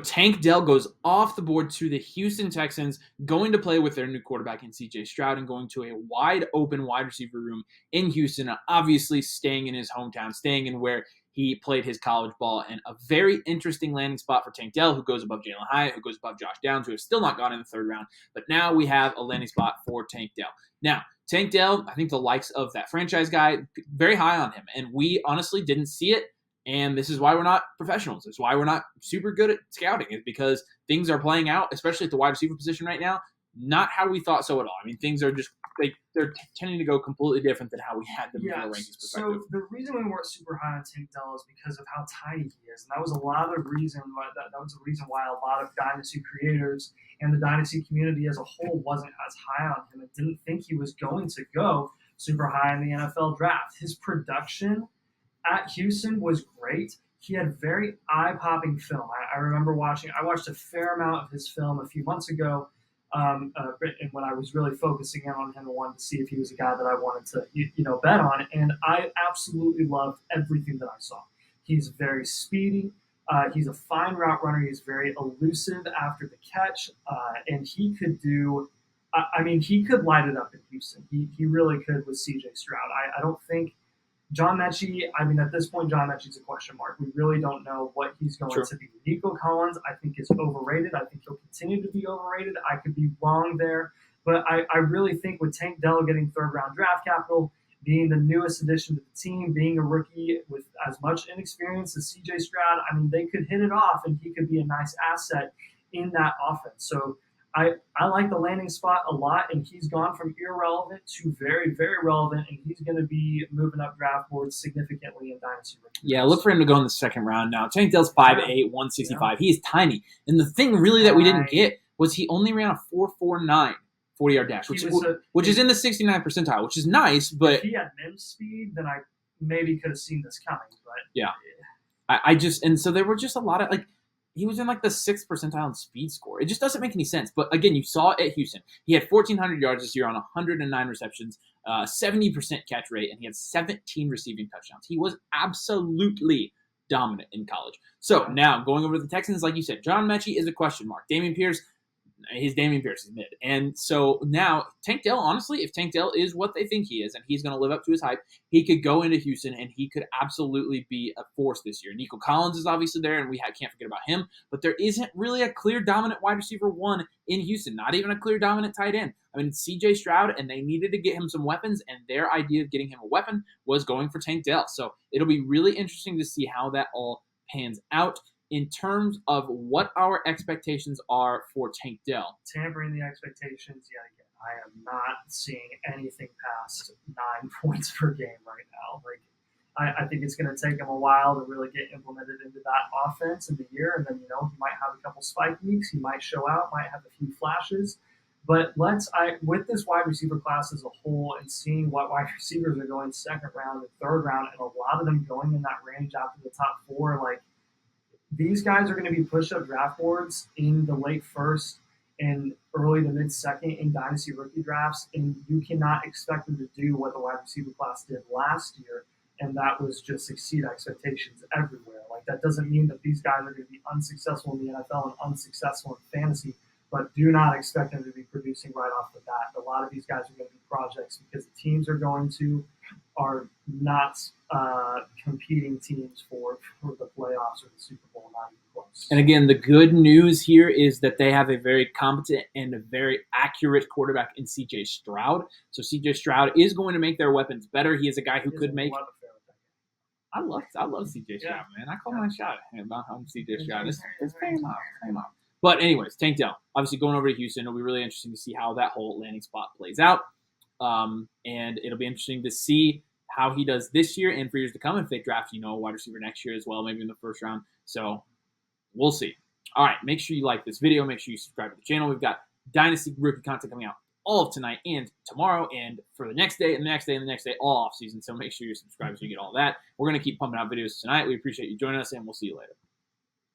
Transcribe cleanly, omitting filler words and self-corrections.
Tank Dell goes off the board to the Houston Texans, going to play with their new quarterback in C.J. Stroud and going to a wide open wide receiver room in Houston, obviously staying in his hometown, staying in where he played his college ball, and a very interesting landing spot for Tank Dell, who goes above Jalen Hyatt, who goes above Josh Downs, who has still not gone in the third round. But now we have a landing spot for Tank Dell. Now, Tank Dell, I think the likes of that franchise guy, very high on him, and we honestly didn't see it. And this is why we're not professionals. It's why we're not super good at scouting. It's because things are playing out, especially at the wide receiver position right now, not how we thought so at all. I mean, things are just they're tending to go completely different than how we had them from a rankings perspective. So the reason we weren't super high on Tank Dell is because of how tiny he is, and that was a lot of the reason why that was the reason why a lot of Dynasty creators and the Dynasty community as a whole wasn't as high on him and didn't think he was going to go super high in the NFL draft. His production at Houston was great. He had very eye-popping film. I remember watching. I watched a fair amount of his film a few months ago, and when I was really focusing in on him and wanted to see if he was a guy that I wanted to, bet on. And I absolutely loved everything that I saw. He's very speedy. He's a fine route runner. He's very elusive after the catch, and he could do. He could light it up in Houston. He really could with C.J. Stroud. I don't think. John Mechie, at this point, John Mechie's a question mark. We really don't know what he's going to be. Nico Collins, I think, is overrated. I think he'll continue to be overrated. I could be wrong there. But I really think with Tank Dell getting third-round draft capital, being the newest addition to the team, being a rookie with as much inexperience as C.J. Stroud, they could hit it off, and he could be a nice asset in that offense. So I like the landing spot a lot, and he's gone from irrelevant to very, very relevant, and he's going to be moving up draft boards significantly in Dynasty. Yeah, look for him to go in the second round now. Tank Dell's 5'8", 165. Yeah. He is tiny. And the thing really that we didn't get was he only ran a 4.49 40-yard dash, which is in the 69th percentile, which is nice. But if he had Mims speed, then I maybe could have seen this coming. But yeah. And so there were just a lot of, he was in the 6th percentile in speed score. It just doesn't make any sense. But again, you saw it at Houston. He had 1,400 yards this year on 109 receptions, 70% catch rate, and he had 17 receiving touchdowns. He was absolutely dominant in college. So now going over to the Texans, like you said, John Mechie is a question mark. Dameon Pierce is mid. And so now Tank Dell, honestly, if Tank Dell is what they think he is and he's going to live up to his hype, he could go into Houston and he could absolutely be a force this year. Nico Collins is obviously there, and we can't forget about him, but there isn't really a clear dominant wide receiver one in Houston, not even a clear dominant tight end. C.J. Stroud, and they needed to get him some weapons, and their idea of getting him a weapon was going for Tank Dell. So it'll be really interesting to see how that all pans out. In terms of what our expectations are for Tank Dell. Tampering the expectations yet again. I am not seeing anything past 9 points per game right now. I think it's going to take him a while to really get implemented into that offense in the year, and then he might have a couple spike weeks. He might show out, might have a few flashes. But with this wide receiver class as a whole, and seeing what wide receivers are going second round and third round, and a lot of them going in that range after the top four, these guys are going to be pushed up draft boards in the late first and early to mid second in Dynasty rookie drafts, and you cannot expect them to do what the wide receiver class did last year, and that was just exceed expectations everywhere. That doesn't mean that these guys are going to be unsuccessful in the NFL and unsuccessful in fantasy, but do not expect them to be producing right off the bat. A lot of these guys are going to be projects because the teams are not competing teams for the playoffs or the Super Bowl, not even close. And again, the good news here is that they have a very competent and a very accurate quarterback in C.J. Stroud. So C.J. Stroud is going to make their weapons better. He is a guy who could make. I love C.J. Stroud, man. I call my shot about C.J. Stroud. It's paying off. But anyways, Tank Dell, obviously going over to Houston, it'll be really interesting to see how that whole landing spot plays out. And it'll be interesting to see how he does this year and for years to come if they draft, a wide receiver next year as well, maybe in the first round. So we'll see. All right, make sure you like this video. Make sure you subscribe to the channel. We've got Dynasty rookie content coming out all of tonight and tomorrow and for the next day and the next day and the next day, all off season. So make sure you're subscribed so you get all that. We're going to keep pumping out videos tonight. We appreciate you joining us, and we'll see you later.